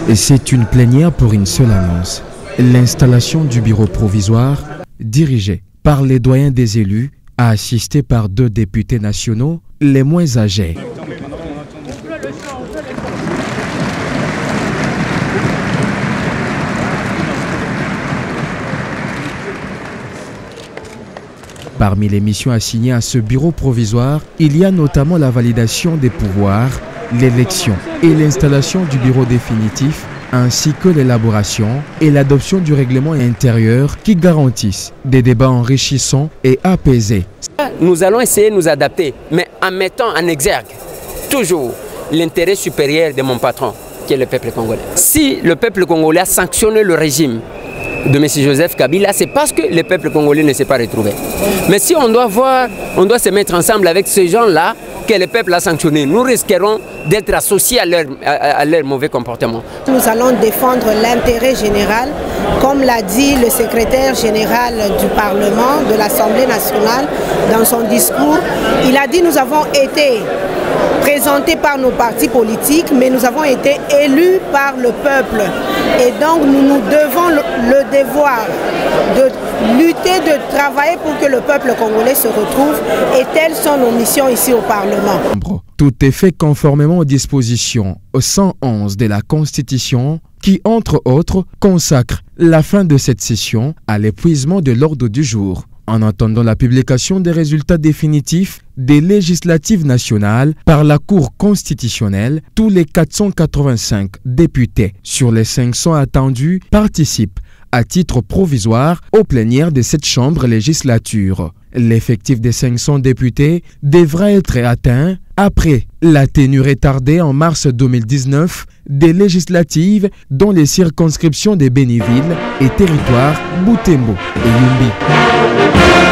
Et c'est une plénière pour une seule annonce. L'installation du bureau provisoire, dirigé par les doyens des élus, assisté par 2 députés nationaux, les moins âgés. Parmi les missions assignées à ce bureau provisoire, il y a notamment la validation des pouvoirs, l'élection et l'installation du bureau définitif, ainsi que l'élaboration et l'adoption du règlement intérieur qui garantissent des débats enrichissants et apaisés. Nous allons essayer de nous adapter, mais en mettant en exergue toujours l'intérêt supérieur de mon patron, qui est le peuple congolais. Si le peuple congolais a sanctionné le régime de M. Joseph Kabila, c'est parce que le peuple congolais ne s'est pas retrouvé. Mais si on doit se mettre ensemble avec ces gens-là que le peuple a sanctionnés, nous risquerons d'être associés à leur mauvais comportement. Nous allons défendre l'intérêt général, comme l'a dit le secrétaire général du Parlement, de l'Assemblée nationale, dans son discours. Il a dit: nous avons été présentés par nos partis politiques, mais nous avons été élus par le peuple. Et donc nous devons le devoir de lutter, de travailler pour que le peuple congolais se retrouve. Et telles sont nos missions ici au Parlement. Tout est fait conformément aux dispositions 111 de la Constitution qui, entre autres, consacre la fin de cette session à l'épuisement de l'ordre du jour. En attendant la publication des résultats définitifs des législatives nationales par la Cour constitutionnelle, tous les 485 députés sur les 500 attendus participent à titre provisoire aux plénières de cette chambre législature. L'effectif des 500 députés devra être atteint après la tenue retardée en mars 2019 des législatives dans les circonscriptions de Béniville et territoires Boutembo et Yumbi.